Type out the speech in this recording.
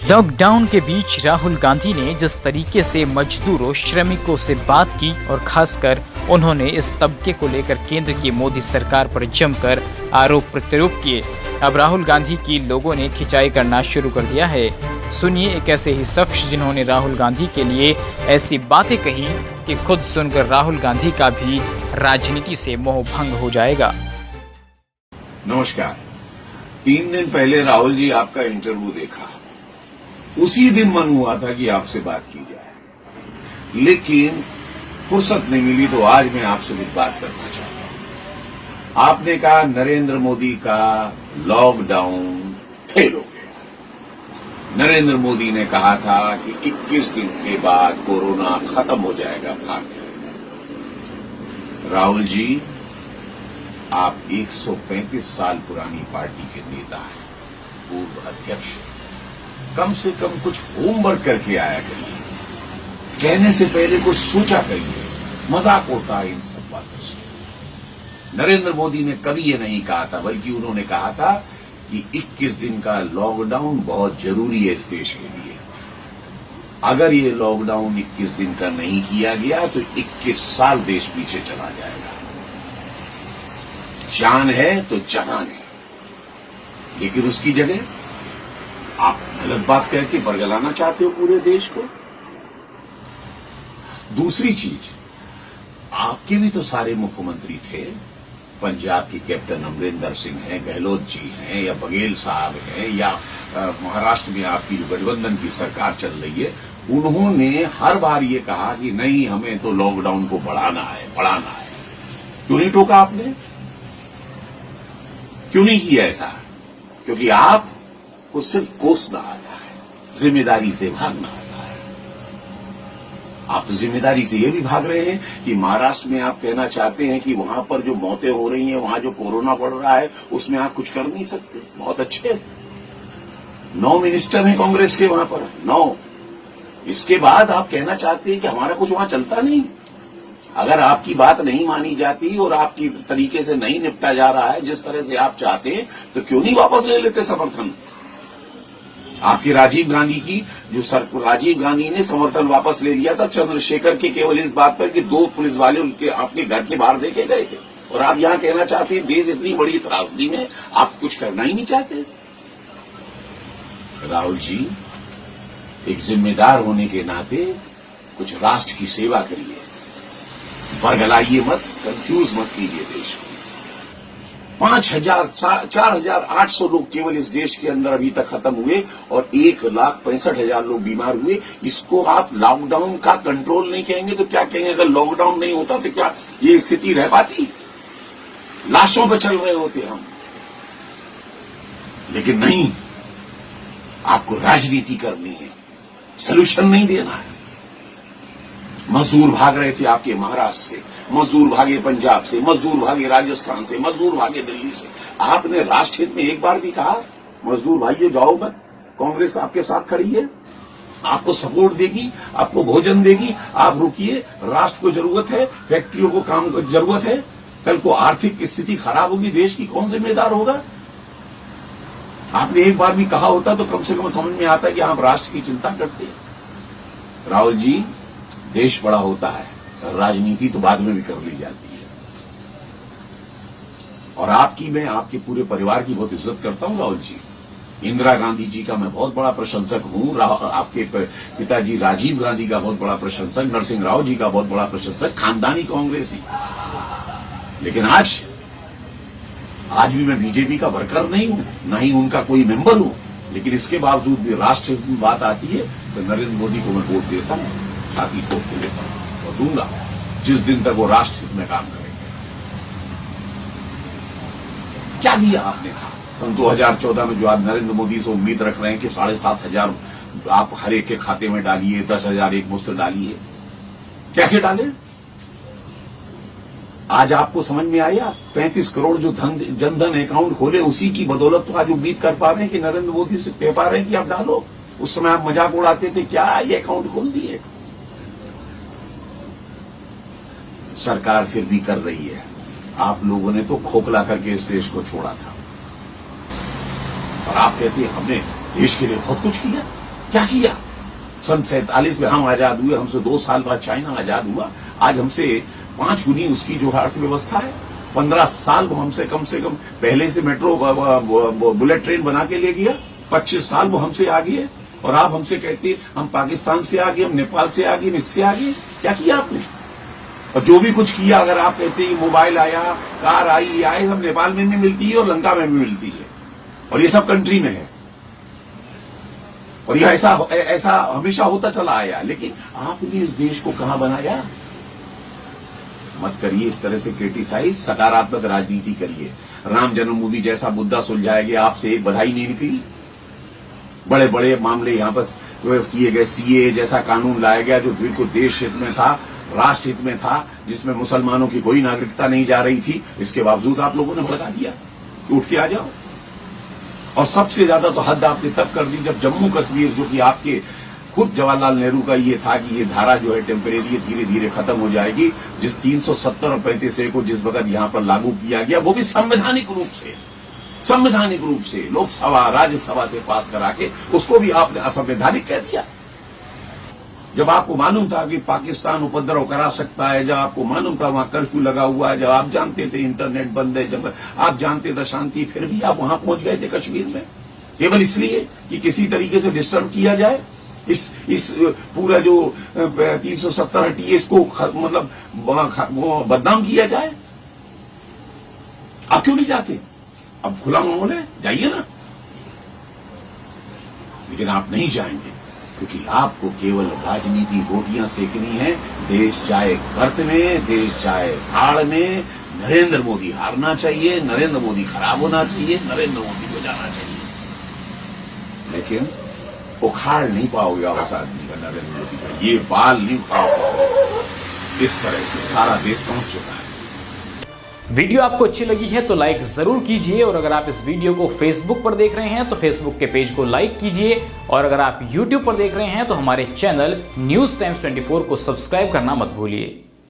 Lockdown के बीच राहुल गांधी ने जिस तरीके से मजदूरों श्रमिकों से बात की और खासकर उन्होंने इस तबके को लेकर केंद्र की मोदी सरकार पर जमकर आरोप प्रत्यारोप किए, अब राहुल गांधी की लोगों ने खिंचाई करना शुरू कर दिया है। सुनिए एक ऐसे ही शख्स जिन्होंने राहुल गांधी के लिए ऐसी बातें कही कि खुद सुनकर राहुल गांधी का भी राजनीति से मोह भंग हो जाएगा। नमस्कार। 3 दिन पहले राहुल जी आपका इंटरव्यू देखा, उसी दिन मन हुआ था कि आपसे बात की जाए, लेकिन फुर्सत नहीं मिली, तो आज मैं आपसे कुछ बात करना चाहता हूं। आपने कहा नरेंद्र मोदी का लॉकडाउन फेल हो गया। नरेंद्र मोदी ने कहा था कि 21 दिन के बाद कोरोना खत्म हो जाएगा भारत में। राहुल जी, आप 135 साल पुरानी पार्टी के नेता हैं, पूर्व अध्यक्ष। कम से कम कुछ होमवर्क करके आया करिए, कहने से पहले कुछ सोचा करिए। मजाक होता है इन सब बातों से। नरेंद्र मोदी ने कभी ये नहीं कहा था, बल्कि उन्होंने कहा था कि 21 दिन का लॉकडाउन बहुत जरूरी है इस देश के लिए। अगर ये लॉकडाउन 21 दिन का नहीं किया गया तो 21 साल देश पीछे चला जाएगा। जान है तो जहान है, लेकिन उसकी जगह आप गलत बात करके बरगलाना चाहते हो पूरे देश को। दूसरी चीज, आपके भी तो सारे मुख्यमंत्री थे। पंजाब की कैप्टन अमरिंदर सिंह हैं, गहलोत जी हैं, या बघेल साहब हैं, या महाराष्ट्र में आपकी जो गठबंधन की सरकार चल रही है, उन्होंने हर बार ये कहा कि नहीं, हमें तो लॉकडाउन को बढ़ाना है। क्यों नहीं टोका आपने? क्यों नहीं किया ऐसा? क्योंकि आपको सिर्फ कोसना आता है, जिम्मेदारी से भागना आता है। आप तो जिम्मेदारी से ये भी भाग रहे हैं कि महाराष्ट्र में आप कहना चाहते हैं कि वहां पर जो मौतें हो रही हैं, वहां जो कोरोना बढ़ रहा है, उसमें आप कुछ कर नहीं सकते। बहुत अच्छे, 9 मिनिस्टर हैं कांग्रेस के वहां पर, 9। इसके बाद आप कहना चाहते हैं कि हमारा कुछ वहां चलता नहीं। अगर आपकी बात नहीं मानी जाती और आपकी तरीके से नहीं निपटा जा रहा है जिस तरह से आप चाहते हैं, तो क्यों नहीं वापस ले लेते समर्थन? आपकी राजीव गांधी की राजीव गांधी ने समर्थन वापस ले लिया था चंद्रशेखर के, केवल इस बात पर कि 2 पुलिस वाले उनके आपके घर के बाहर देखे गए थे। और आप यहां कहना चाहते हैं देश इतनी बड़ी त्रासदी में आप कुछ करना ही नहीं चाहते। राहुल जी, एक जिम्मेदार होने के नाते कुछ राष्ट्र की सेवा करिए, बरगलाइए मत, कंफ्यूज मत कीजिए देश को। 4,800 लोग केवल इस देश के अंदर अभी तक खत्म हुए और 1,65,000 लोग बीमार हुए। इसको आप लॉकडाउन का कंट्रोल नहीं कहेंगे तो क्या कहेंगे? अगर लॉकडाउन नहीं होता तो क्या ये स्थिति रह पाती? लाशों पर चल रहे होते हम। लेकिन नहीं, आपको राजनीति करनी है, सॉल्यूशन नहीं देना है। मजदूर भाग रहे थे आपके महाराष्ट्र से, मजदूर भागे पंजाब से, मजदूर भागे राजस्थान से, मजदूर भागे दिल्ली से। आपने राष्ट्र हित में एक बार भी कहा मजदूर भाइयों जाओ मत, कांग्रेस आपके साथ खड़ी है, आपको सपोर्ट देगी, आपको भोजन देगी, आप रुकिए, राष्ट्र को जरूरत है, फैक्ट्रियों को काम की जरूरत है। कल को आर्थिक स्थिति खराब होगी देश की, कौन जिम्मेदार होगा? आपने एक बार भी कहा होता तो कम से कम समझ में आता कि आप राष्ट्र की चिंता करते हैं। राहुल जी, देश बड़ा होता है, राजनीति तो बाद में भी कर ली जाती है। और मैं आपके पूरे परिवार की बहुत इज्जत करता हूं राहुल जी। इंदिरा गांधी जी का मैं बहुत बड़ा प्रशंसक हूं, आपके पिताजी राजीव गांधी का बहुत बड़ा प्रशंसक, नरसिंह राव जी का बहुत बड़ा प्रशंसक, खानदानी कांग्रेसी। लेकिन आज भी मैं बीजेपी का वर्कर नहीं हूं, न ही उनका कोई मेंबर हूं। लेकिन इसके बावजूद भी राष्ट्र की बात आती है तो नरेंद्र मोदी को मैं वोट देता हूं, छाती ठोक के देता हूं और दूंगा जिस दिन तक वो राष्ट्र हित में काम करेंगे। क्या दिया आपने? सन 2014 में जो आप नरेंद्र मोदी से उम्मीद रख रहे हैं कि 7,500 आप हर एक के खाते में डालिए, 10,000 एक मुश्त डालिए, कैसे डाले? आज आपको समझ में आया? 35 करोड़ जो जनधन अकाउंट खोले, उसी की बदौलत तो आज उम्मीद कर पा रहे हैं कि नरेंद्र मोदी से कह पा रहे हैं कि आप डालो। उस समय आप मजाक उड़ाते थे, क्या ये अकाउंट खोल दिए? सरकार फिर भी कर रही है। आप लोगों ने तो खोखला करके इस देश को छोड़ा था और आप कहते हैं हमने देश के लिए बहुत कुछ किया। क्या किया? सन 47 में हम आजाद हुए, हमसे 2 साल बाद चाइना आजाद हुआ। आज हमसे 5 गुनी उसकी जो अर्थव्यवस्था है। 15 साल वो हमसे कम पहले से मेट्रो बुलेट ट्रेन बना के ले गया। 25 साल वो हमसे आगे है और आप हमसे कहते हैं हम पाकिस्तान से आगे, हम नेपाल से आगे, हम इससे आगे। क्या किया आपने? और जो भी कुछ किया, अगर आप कहते हैं मोबाइल आया, कार आई, ये आए, सब नेपाल में भी मिलती है और लंका में भी मिलती है और ये सब कंट्री में है और यह ऐसा हमेशा होता चला आया। लेकिन आपने इस देश को कहां बनाया? मत करिए इस तरह से क्रिटिसाइज, सकारात्मक राजनीति करिए। राम जन्मभूमि जैसा मुद्दा सुलझाया गया, आपसे एक बधाई नहीं निकली। बड़े बड़े मामले यहां पर किए गए, सीए जैसा कानून लाया गया जो बिल्कुल देश हित में था, राष्ट्र हित में था, जिसमें मुसलमानों की कोई नागरिकता नहीं जा रही थी। इसके बावजूद आप लोगों ने भड़का दिया कि उठ के आ जाओ। और सबसे ज्यादा तो हद आपने तब कर दी जब जम्मू कश्मीर, जो कि आपके खुद जवाहरलाल नेहरू का ये था कि ये धारा जो है टेम्परेरी धीरे धीरे खत्म हो जाएगी, जिस 370 और 35A को जिस वक्त यहां पर लागू किया गया, वो भी संवैधानिक रूप से लोकसभा राज्यसभा से पास करा के उसको भी आपने असंवैधानिक कह दिया। जब आपको मालूम था कि पाकिस्तान उपद्रव करा सकता है, जब आपको मालूम था वहां कर्फ्यू लगा हुआ है, जब आप जानते थे इंटरनेट बंद है, जब आप जानते थे शांति, फिर भी आप वहां पहुंच गए थे कश्मीर में, केवल इसलिए कि किसी तरीके से डिस्टर्ब किया जाए, इस पूरा जो 370 हटिए इसको मतलब बदनाम किया जाए। आप क्यों नहीं जाते? अब खुला माहौल है, जाइए ना। लेकिन आप नहीं जाएंगे क्योंकि आपको केवल राजनीति रोटियां सेकनी है। देश जाए गर्त में, देश जाए भाड़ में। नरेंद्र मोदी हारना चाहिए, नरेंद्र मोदी खराब होना चाहिए, नरेंद्र मोदी को जाना चाहिए। लेकिन उखाड़ नहीं पाओगे उस आदमी का, नरेंद्र मोदी का ये बाल नहीं उखाड़ पाओगे। इस तरह से सारा देश समझ चुका है। वीडियो आपको अच्छी लगी है तो लाइक जरूर कीजिए, और अगर आप इस वीडियो को फेसबुक पर देख रहे हैं तो फेसबुक के पेज को लाइक कीजिए, और अगर आप यूट्यूब पर देख रहे हैं तो हमारे चैनल न्यूज़ टाइम्स 24 को सब्सक्राइब करना मत भूलिए।